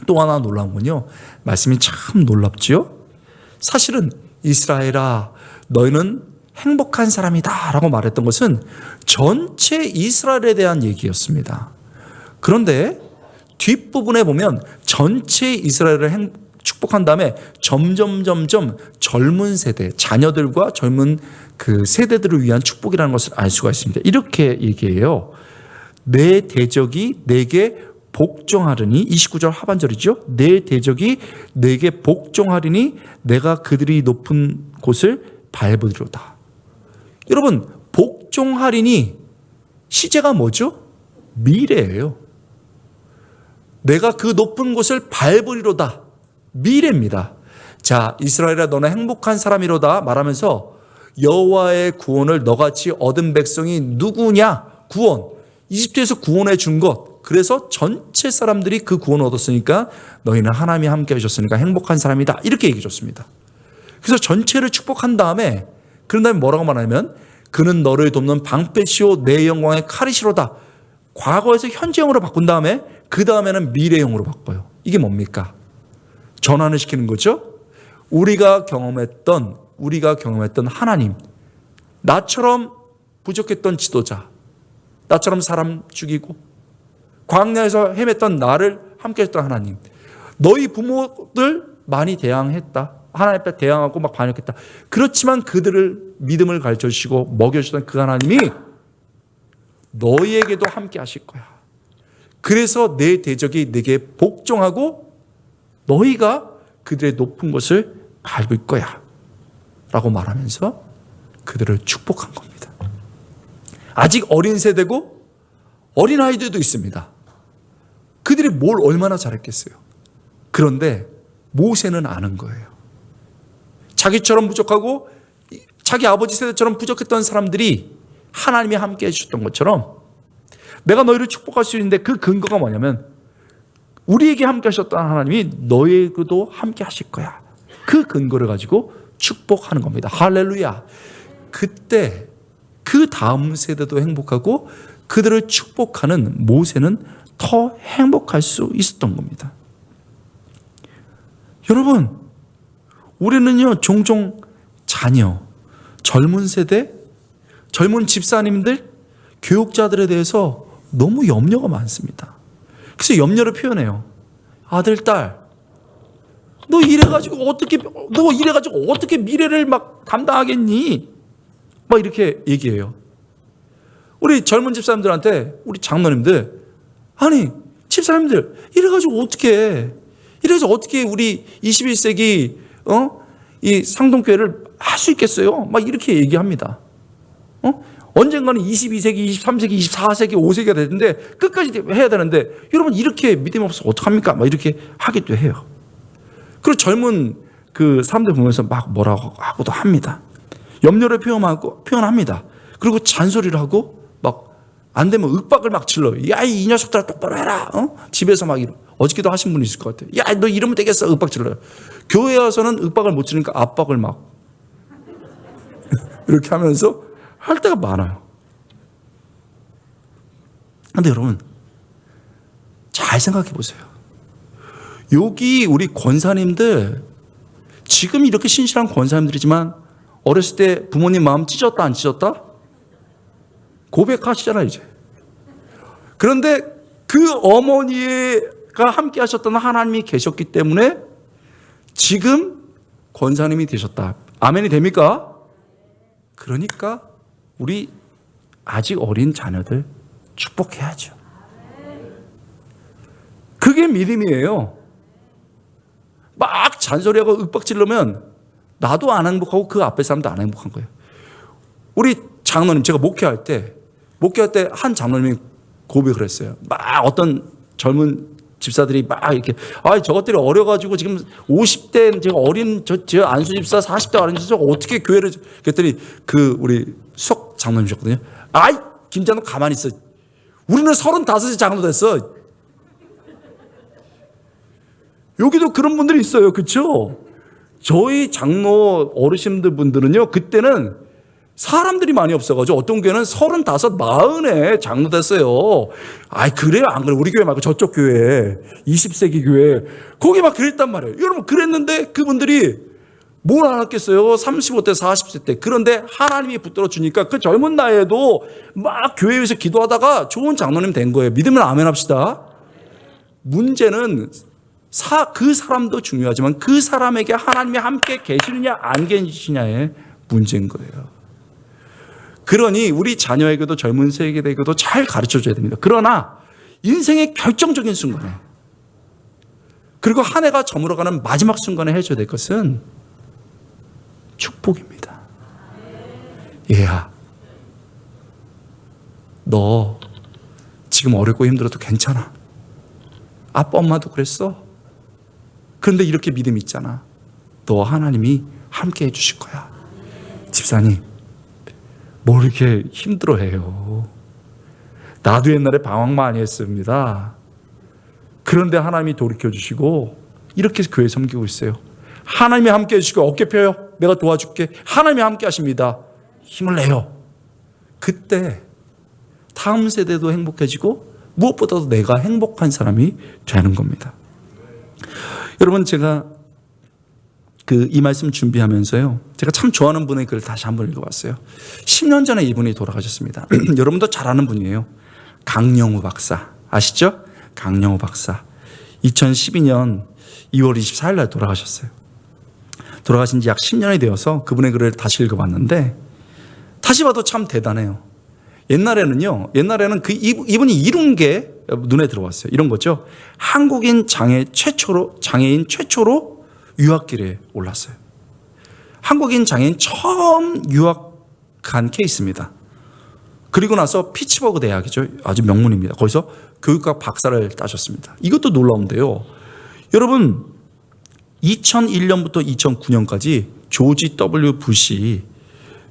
S1: 또 하나 놀라운 건요, 말씀이 참 놀랍지요. 사실은 이스라엘아 너희는 행복한 사람이다 라고 말했던 것은 전체 이스라엘에 대한 얘기였습니다. 그런데 뒷부분에 보면 전체 이스라엘을 축복한 다음에 점점 젊은 세대, 자녀들과 젊은 그 세대들을 위한 축복이라는 것을 알 수가 있습니다. 이렇게 얘기해요. 내 대적이 내게 복종하리니, 29절 하반절이죠. 내 대적이 내게 복종하리니 내가 그들이 높은 곳을 밟으리로다. 여러분, 복종하리니 시제가 뭐죠? 미래예요. 내가 그 높은 곳을 밟으리로다. 미래입니다. 자, 이스라엘아 너는 행복한 사람이로다 말하면서 여호와의 구원을 너같이 얻은 백성이 누구냐? 구원. 이집트에서 구원해 준 것. 그래서 전체 사람들이 그 구원을 얻었으니까 너희는 하나님이 함께 하셨으니까 행복한 사람이다. 이렇게 얘기해 줬습니다. 그래서 전체를 축복한 다음에 그런 다음에 뭐라고 말하냐면 그는 너를 돕는 방패시오 내 영광의 칼이시로다. 과거에서 현재형으로 바꾼 다음에 그 다음에는 미래형으로 바꿔요. 이게 뭡니까? 전환을 시키는 거죠. 우리가 경험했던 하나님, 나처럼 부족했던 지도자, 나처럼 사람 죽이고 광야에서 헤맸던 나를 함께 했던 하나님, 너희 부모들 많이 대항했다. 하나님 앞에 대항하고 막 반역했다. 그렇지만 그들을 믿음을 가르쳐주시고 먹여주던 그 하나님이 너희에게도 함께 하실 거야. 그래서 내 대적이 내게 복종하고 너희가 그들의 높은 것을 밟을 거야 라고 말하면서 그들을 축복한 겁니다. 아직 어린 세대고 어린 아이들도 있습니다. 그들이 뭘 얼마나 잘했겠어요. 그런데 모세는 아는 거예요. 자기처럼 부족하고 자기 아버지 세대처럼 부족했던 사람들이 하나님이 함께 해주셨던 것처럼 내가 너희를 축복할 수 있는데 그 근거가 뭐냐면 우리에게 함께 하셨던 하나님이 너희에게도 함께 하실 거야. 그 근거를 가지고 축복하는 겁니다. 할렐루야. 그때 그 다음 세대도 행복하고 그들을 축복하는 모세는 더 행복할 수 있었던 겁니다. 여러분, 우리는요 종종 자녀, 젊은 세대, 젊은 집사님들, 교육자들에 대해서 너무 염려가 많습니다. 그래서 염려를 표현해요. 아들, 딸, 너 이래가지고 어떻게 미래를 막 감당하겠니? 막 이렇게 얘기해요. 우리 젊은 집사님들한테 우리 장로님들, 아니 집사님들 이래가지고 이래서 어떻게 우리 21세기 이 상동교회를 할 수 있겠어요? 막 이렇게 얘기합니다. 언젠가는 22세기, 23세기, 24세기, 5세기가 되는데 끝까지 해야 되는데 여러분 이렇게 믿음이 없어서 어떡합니까? 막 이렇게 하기도 해요. 그리고 젊은 그 사람들 보면서 막 뭐라고 하고도 합니다. 염려를 표현합니다. 그리고 잔소리를 하고 막 안 되면 윽박을 막 질러요. 야, 이 녀석들아 똑바로 해라. 집에서 막 어저께도 하신 분이 있을 것 같아요. 야, 너 이러면 되겠어. 윽박 질러요. 교회 와서는 윽박을 못 치니까 압박을 막 이렇게 하면서 할 때가 많아요. 그런데 여러분 잘 생각해 보세요. 여기 우리 권사님들 지금 이렇게 신실한 권사님들이지만 어렸을 때 부모님 마음 찢었다 안 찢었다? 고백하시잖아요 이제. 그런데 그 어머니가 함께 하셨던 하나님이 계셨기 때문에 지금 권사님이 되셨다. 아멘이 됩니까? 그러니까 우리 아직 어린 자녀들 축복해야죠. 그게 믿음이에요. 막 잔소리하고 윽박질르면 나도 안 행복하고 그 앞에 사람도 안 행복한 거예요. 우리 장로님, 제가 목회할 때 한 장로님이 고백을 했어요. 막 어떤 젊은 집사들이 막 이렇게 저것들이 어려가지고 지금 50대 제가 어린 저 안수 집사 40대 어린 집사 어떻게 교회를 그랬더니 그 우리 수석 장로님이셨거든요. 김 장로 가만히 있어. 우리는 35세 장로 됐어. 여기도 그런 분들이 있어요. 그렇죠? 저희 장로 어르신들 분들은요, 그때는 사람들이 많이 없어가지고 어떤 교회는 35, 40에 장로 됐어요. 그래요? 안 그래? 우리 교회 말고 저쪽 교회, 20세기 교회, 거기 막 그랬단 말이에요. 여러분, 그랬는데 그분들이 뭘 알았겠어요? 35대, 40세 때. 그런데 하나님이 붙들어 주니까 그 젊은 나이에도 막 교회에서 기도하다가 좋은 장로님 된 거예요. 믿으면 아멘 합시다. 문제는 그 사람도 중요하지만 그 사람에게 하나님이 함께 계시느냐 안 계시느냐의 문제인 거예요. 그러니 우리 자녀에게도 젊은 세대에게도 잘 가르쳐줘야 됩니다. 그러나 인생의 결정적인 순간에, 그리고 한 해가 저물어가는 마지막 순간에 해줘야 될 것은 축복입니다. 얘야, 너 지금 어렵고 힘들어도 괜찮아. 아빠 엄마도 그랬어. 그런데 이렇게 믿음 있잖아. 너 하나님이 함께 해주실 거야. 집사님, 뭘 이렇게 힘들어해요? 나도 옛날에 방황 많이 했습니다. 그런데 하나님이 돌이켜주시고 이렇게 교회 섬기고 있어요. 하나님이 함께 해주시고 어깨 펴요. 내가 도와줄게. 하나님이 함께 하십니다. 힘을 내요. 그때 다음 세대도 행복해지고 무엇보다도 내가 행복한 사람이 되는 겁니다. 여러분, 제가 이 말씀 준비하면서요, 제가 참 좋아하는 분의 글을 다시 한번 읽어봤어요. 10년 전에 이분이 돌아가셨습니다. 여러분도 잘 아는 분이에요. 강영우 박사 아시죠? 강영우 박사 2012년 2월 24일 날 돌아가셨어요. 돌아가신 지 약 10년이 되어서 그분의 글을 다시 읽어봤는데 다시 봐도 참 대단해요. 옛날에는 이분이 이룬 게 눈에 들어왔어요. 이런 거죠. 한국인 장애인 최초로 유학길에 올랐어요. 한국인 장애인 처음 유학한 케이스입니다. 그리고 나서 피츠버그 대학이죠. 아주 명문입니다. 거기서 교육학 박사를 따셨습니다. 이것도 놀라운데요. 여러분, 2001년부터 2009년까지 조지 W. 부시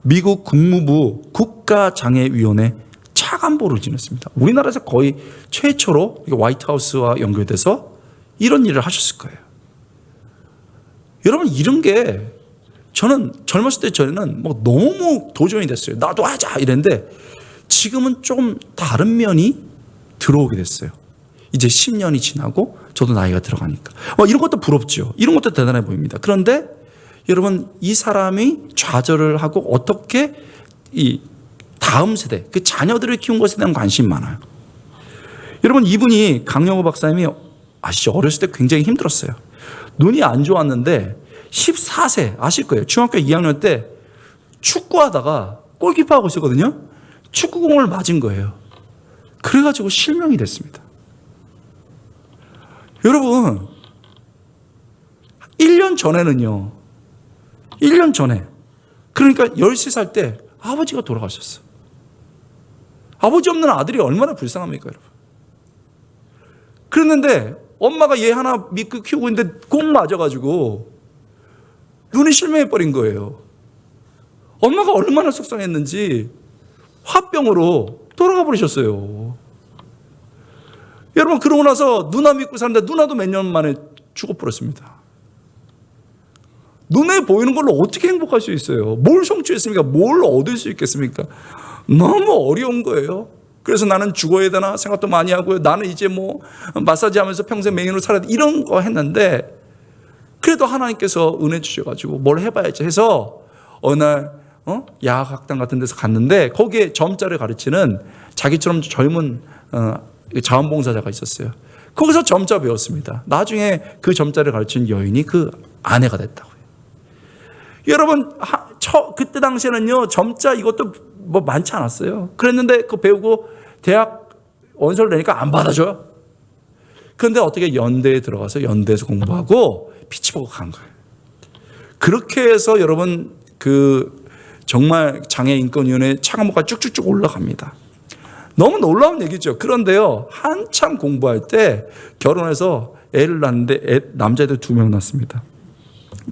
S1: 미국 국무부 국가장애위원회 차관보를 지냈습니다. 우리나라에서 거의 최초로 화이트하우스와 연결돼서 이런 일을 하셨을 거예요. 여러분, 이런 게 저는 젊었을 때 저는 너무 도전이 됐어요. 나도 하자 이랬는데 지금은 좀 다른 면이 들어오게 됐어요. 이제 10년이 지나고 저도 나이가 들어가니까 이런 것도 부럽죠. 이런 것도 대단해 보입니다. 그런데 여러분, 이 사람이 좌절을 하고 어떻게 이 다음 세대, 그 자녀들을 키운 것에 대한 관심이 많아요. 여러분, 이분이 강영우 박사님이 아시죠? 어렸을 때 굉장히 힘들었어요. 눈이 안 좋았는데 14세 아실 거예요. 중학교 2학년 때 축구하다가 골키퍼하고 있었거든요. 축구공을 맞은 거예요. 그래가지고 실명이 됐습니다. 여러분, 1년 전에 그러니까 13살 때 아버지가 돌아가셨어. 아버지 없는 아들이 얼마나 불쌍합니까, 여러분? 그랬는데 엄마가 얘 하나 믿고 키우고 있는데 공 맞아가지고 눈이 실명해버린 거예요. 엄마가 얼마나 속상했는지 화병으로 돌아가 버리셨어요. 여러분, 그러고 나서 누나 믿고 사는데 누나도 몇 년 만에 죽어버렸습니다. 눈에 보이는 걸로 어떻게 행복할 수 있어요? 뭘 성취했습니까? 뭘 얻을 수 있겠습니까? 너무 어려운 거예요. 그래서 나는 죽어야 되나 생각도 많이 하고요. 나는 이제 마사지 하면서 평생 맹인으로 살아야 돼. 이런 거 했는데 그래도 하나님께서 은혜 주셔가지고 뭘 해봐야지 해서 어느 날 야학학당 같은 데서 갔는데 거기에 점자를 가르치는 자기처럼 젊은 자원봉사자가 있었어요. 거기서 점자 배웠습니다. 나중에 그 점자를 가르치는 여인이 그 아내가 됐다고요. 여러분, 그때 당시에는요, 점자 이것도 많지 않았어요. 그랬는데 그거 배우고 대학 원서를 내니까 안 받아줘요. 그런데 어떻게 연대에 들어가서 연대에서 공부하고 피츠버그 간 거예요. 그렇게 해서 여러분, 정말 장애인권위원회 차관보가 쭉쭉쭉 올라갑니다. 너무 놀라운 얘기죠. 그런데요, 한참 공부할 때 결혼해서 애를 낳는데 남자애들 2명 낳습니다.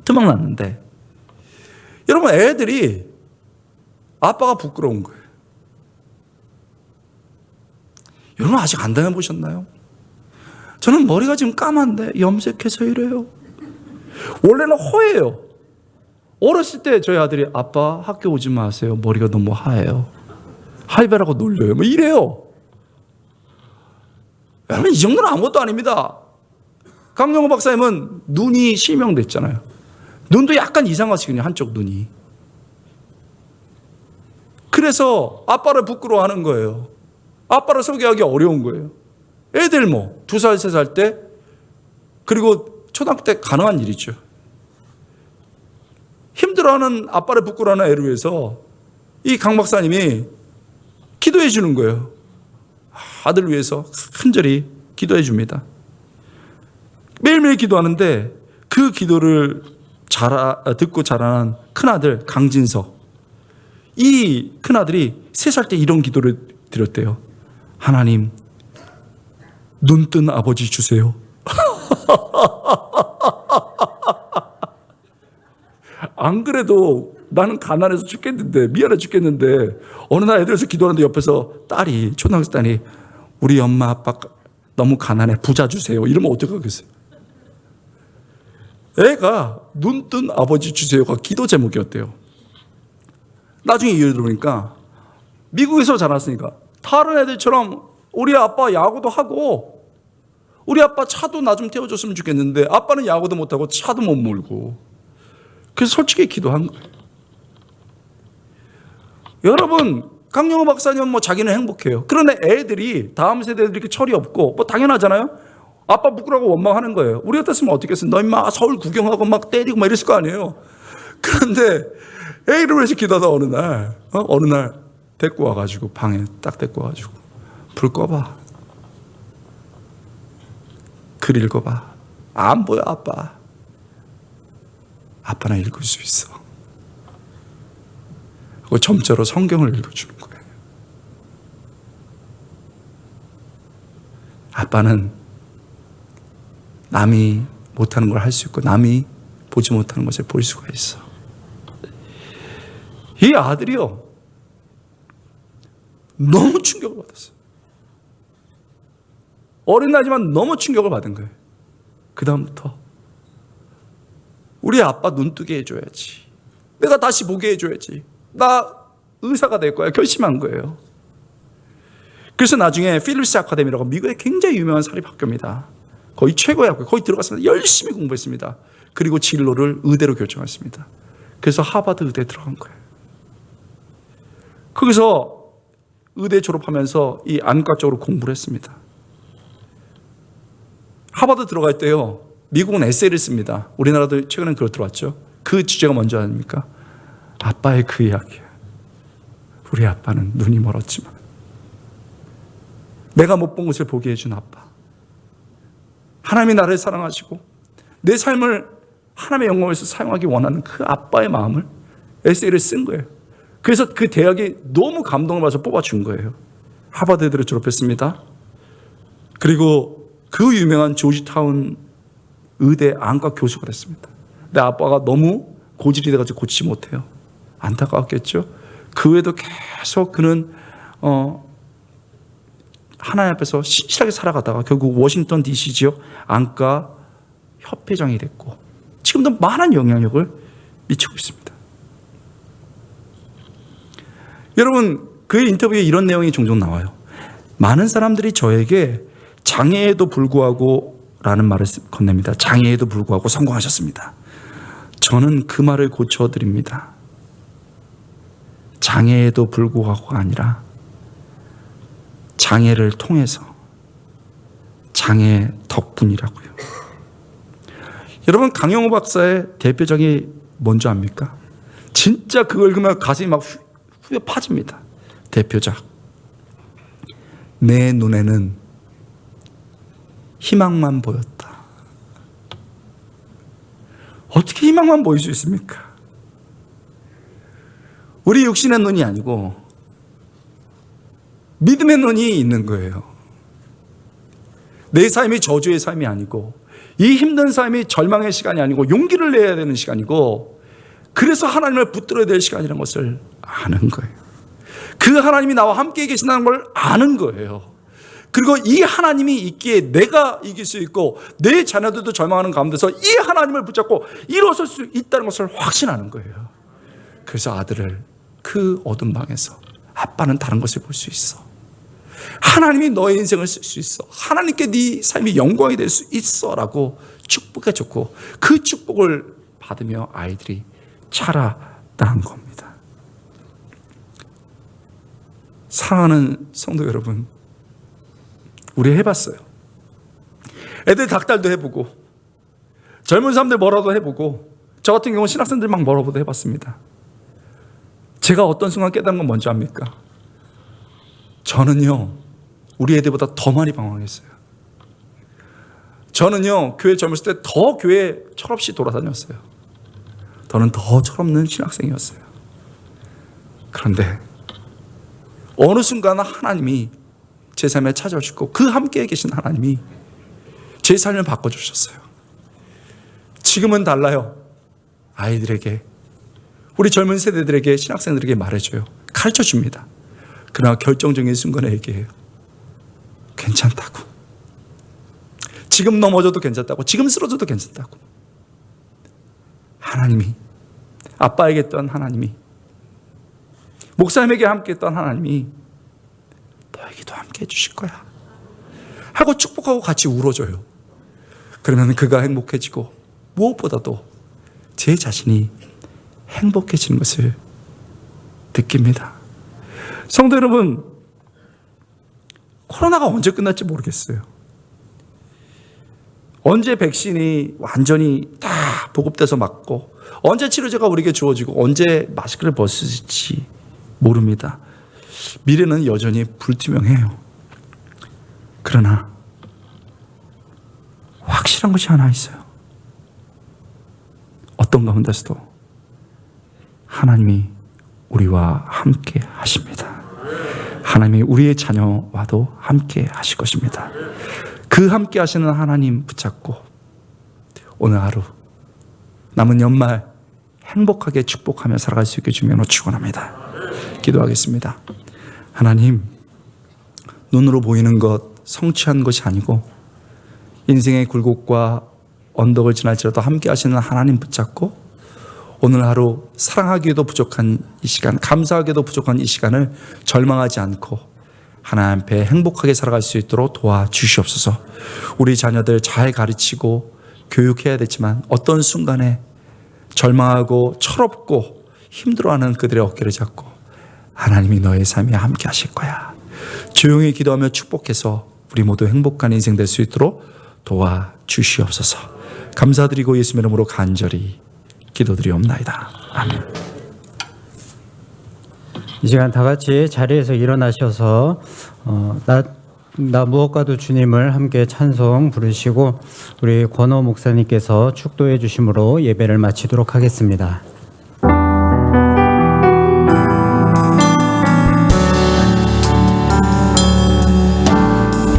S1: 2명 낳는데 여러분, 애들이 아빠가 부끄러운 거예요. 여러분, 아직 안 당해보셨나요? 저는 머리가 지금 까만데 염색해서 이래요. 원래는 허예요. 어렸을 때 저희 아들이 아빠 학교 오지 마세요. 머리가 너무 하얘요. 하이베라고 놀려요. 이래요. 여러분, 이 정도는 아무것도 아닙니다. 강영우 박사님은 눈이 실명됐잖아요. 눈도 약간 이상하시거든요, 한쪽 눈이. 그래서 아빠를 부끄러워하는 거예요. 아빠를 소개하기 어려운 거예요. 애들 뭐 2살, 3살 때, 그리고 초등학교 때 가능한 일이죠. 힘들어하는 아빠를 부끄러워하는 애를 위해서 이 강 박사님이 기도해 주는 거예요. 아들 위해서 간절히 기도해 줍니다. 매일매일 기도하는데 그 기도를 듣고 자라난 큰아들 강진석, 이 큰아들이 3살 때 이런 기도를 드렸대요. 하나님, 눈뜬 아버지 주세요. 안 그래도 나는 가난해서 죽겠는데, 미안해 죽겠는데, 어느 날 애들에서 기도하는데 옆에서 딸이, 초등학생 딸이, 우리 엄마 아빠 너무 가난해, 부자 주세요, 이러면 어떡하겠어요? 애가 눈뜬 아버지 주세요가 기도 제목이었대요. 나중에 이유를 들어보니까 미국에서 자랐으니까 다른 애들처럼 우리 아빠 야구도 하고, 우리 아빠 차도 나 좀 태워줬으면 좋겠는데, 아빠는 야구도 못하고 차도 못 몰고, 그래서 솔직히 기도한 거예요. 여러분, 강영호 박사님은 뭐 자기는 행복해요. 그런데 애들이, 다음 세대들이 이렇게 철이 없고, 뭐 당연하잖아요. 아빠 부끄러워 원망하는 거예요. 우리 같았으면 어떻게 했어요? 너 임마 서울 구경하고 막 때리고 막 이랬을 거 아니에요. 그런데 애를 위해서 기도하다 어느 날 데리고 와가지고, 방에 딱 데리고 와가지고, 불 꺼봐, 글 읽어봐. 안 보여 아빠. 아빠는 읽을 수 있어. 그리고 점자로 성경을 읽어주는 거예요. 아빠는 남이 못하는 걸 할 수 있고, 남이 보지 못하는 것을 볼 수가 있어. 이 아들이요, 너무 충격을 받았어요. 어린 나이지만 너무 충격을 받은 거예요. 그 다음부터 우리 아빠 눈뜨게 해줘야지, 내가 다시 보게 해줘야지, 나 의사가 될 거야 결심한 거예요. 그래서 나중에 필립스 아카데미라고 미국의 굉장히 유명한 사립학교입니다. 거의 최고의 학교, 거기 들어갔습니다. 열심히 공부했습니다. 그리고 진로를 의대로 결정했습니다. 그래서 하버드 의대에 들어간 거예요. 거기서 의대 졸업하면서 이 안과 쪽으로 공부를 했습니다. 하버드 들어갈 때요, 미국은 에세이를 씁니다. 우리나라도 최근에 그걸 들어왔죠. 그 주제가 뭔지 아닙니까? 아빠의 그 이야기예요. 우리 아빠는 눈이 멀었지만 내가 못 본 것을 보게 해준 아빠, 하나님이 나를 사랑하시고 내 삶을 하나님의 영광을 위해서 사용하기 원하는 그 아빠의 마음을 에세이를 쓴 거예요. 그래서 그 대학이 너무 감동을 받아서 뽑아준 거예요. 하버드대를 졸업했습니다. 그리고 그 유명한 조지타운 의대 안과 교수가 됐습니다. 내 아빠가 너무 고질이 돼가지고 고치지 못해요. 안타까웠겠죠. 그 외에도 계속 그는 하나님 앞에서 신실하게 살아가다가 결국 워싱턴 DC 지역 안과 협회장이 됐고, 지금도 많은 영향력을 미치고 있습니다. 여러분, 그의 인터뷰에 이런 내용이 종종 나와요. 많은 사람들이 저에게 장애에도 불구하고 라는 말을 건넵니다. 장애에도 불구하고 성공하셨습니다. 저는 그 말을 고쳐드립니다. 장애에도 불구하고가 아니라 장애를 통해서, 장애 덕분이라고요. 여러분, 강영호 박사의 대표작이 뭔지 압니까? 진짜 그걸 읽으면 가슴이 막 후회 파집니다. 대표작, 내 눈에는 희망만 보였다. 어떻게 희망만 보일 수 있습니까? 우리 육신의 눈이 아니고 믿음의 눈이 있는 거예요. 내 삶이 저주의 삶이 아니고, 이 힘든 삶이 절망의 시간이 아니고 용기를 내야 되는 시간이고, 그래서 하나님을 붙들어야 될 시간이라는 것을 아는 거예요. 그 하나님이 나와 함께 계신다는 걸 아는 거예요. 그리고 이 하나님이 있기에 내가 이길 수 있고 내 자녀들도 절망하는 가운데서 이 하나님을 붙잡고 일어설 수 있다는 것을 확신하는 거예요. 그래서 아들을 그 어둠 방에서, 아빠는 다른 것을 볼 수 있어, 하나님이 너의 인생을 쓸 수 있어, 하나님께 네 삶이 영광이 될 수 있어 라고 축복해 줬고, 그 축복을 받으며 아이들이 자라나는 겁니다. 사랑하는 성도 여러분, 우리 해봤어요. 애들 닭달도 해보고 젊은 사람들 뭐라도 해보고 저 같은 경우는 신학생들 막 뭐라도 해봤습니다. 제가 어떤 순간 깨달은 건 뭔지 압니까? 저는요, 우리 애들보다 더 많이 방황했어요. 저는요, 교회 젊었을 때 더 교회 철없이 돌아다녔어요. 저는 더 철없는 신학생이었어요. 그런데 어느 순간 하나님이 제 삶에 찾아오시고 그 함께 계신 하나님이 제 삶을 바꿔주셨어요. 지금은 달라요. 아이들에게, 우리 젊은 세대들에게, 신학생들에게 말해줘요. 가르쳐줍니다. 그러나 결정적인 순간에 얘기해요. 괜찮다고. 지금 넘어져도 괜찮다고. 지금 쓰러져도 괜찮다고. 하나님이, 아빠에게 했던 하나님이, 목사님에게 함께 했던 하나님이 너에게도 함께 해주실 거야 하고 축복하고 같이 울어줘요. 그러면 그가 행복해지고 무엇보다도 제 자신이 행복해지는 것을 느낍니다. 성도 여러분, 코로나가 언제 끝날지 모르겠어요. 언제 백신이 완전히 다 보급돼서 맞고 언제 치료제가 우리에게 주어지고 언제 마스크를 벗을지 모릅니다. 미래는 여전히 불투명해요. 그러나 확실한 것이 하나 있어요. 어떤 가운데서도 하나님이 우리와 함께 하십니다. 하나님이 우리의 자녀와도 함께 하실 것입니다. 그 함께 하시는 하나님 붙잡고 오늘 하루 남은 연말 행복하게 축복하며 살아갈 수 있게 주님으로 축원합니다. 기도하겠습니다. 하나님, 눈으로 보이는 것, 성취한 것이 아니고 인생의 굴곡과 언덕을 지날지라도 함께 하시는 하나님 붙잡고 오늘 하루 사랑하기에도 부족한 이 시간, 감사하기에도 부족한 이 시간을 절망하지 않고 하나님 앞에 행복하게 살아갈 수 있도록 도와주시옵소서. 우리 자녀들 잘 가르치고 교육해야 되지만 어떤 순간에 절망하고 철없고 힘들어하는 그들의 어깨를 잡고 하나님이 너의 삶에 함께 하실 거야. 조용히 기도하며 축복해서 우리 모두 행복한 인생 될 수 있도록 도와주시옵소서. 감사드리고 예수님의 이름으로 간절히 기도드리옵나이다. 아멘.
S2: 이 시간 다 같이 자리에서 일어나셔서 나 무엇과도 주님을 함께 찬송 부르시고 우리 권호 목사님께서 축도해 주심으로 예배를 마치도록 하겠습니다.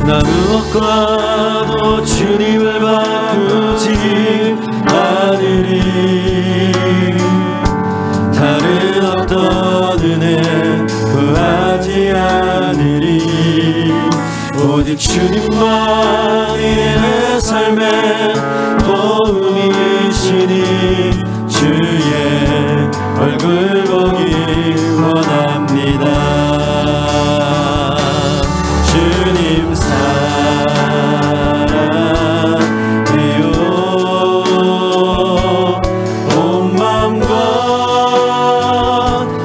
S3: 나 무엇과도 주님을 바꾸지 않으리. 다른 어떤 은혜 구하지 않으리. 오직 주님만이 내 삶의 도움이시니 주의 얼굴 보기 원합니다. 주님 사랑해요. 온 마음과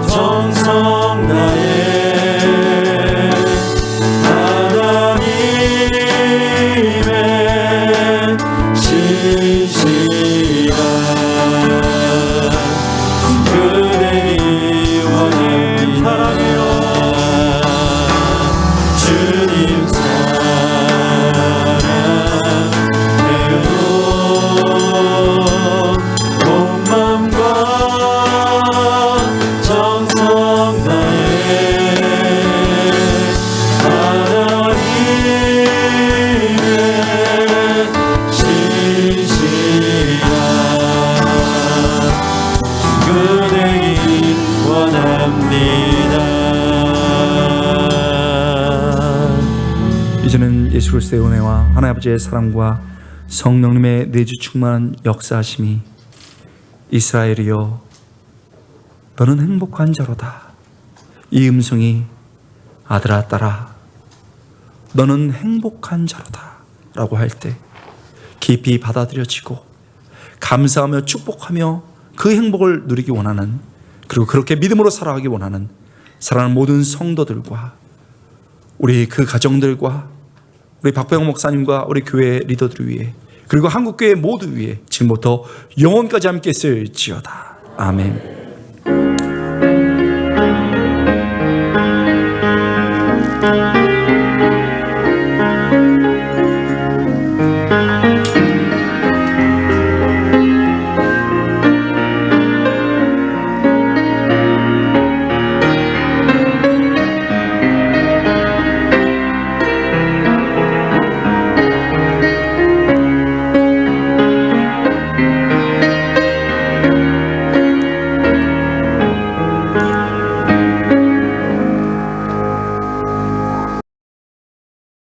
S3: 정성 다해 하나님의 신실한 그대이 원하는 사랑해요. 주님 사랑해요. 온 마음과 정성 다해 하나님의 신실한 그대이 원합니다.
S1: 이제는 예수 그리스도의 은혜와 하나님 아버지의 사랑과 성령님의 내주 충만한 역사하심이 이스라엘이여 너는 행복한 자로다. 이 음성이 아들아 딸아 너는 행복한 자로다 라고 할 때 깊이 받아들여지고 감사하며 축복하며 그 행복을 누리기 원하는, 그리고 그렇게 믿음으로 살아가기 원하는 사랑하는 모든 성도들과 우리 그 가정들과 우리 박병호 목사님과 우리 교회 리더들을 위해, 그리고 한국교회 모두 위해 지금부터 영원까지 함께 쓸지어다. 아멘.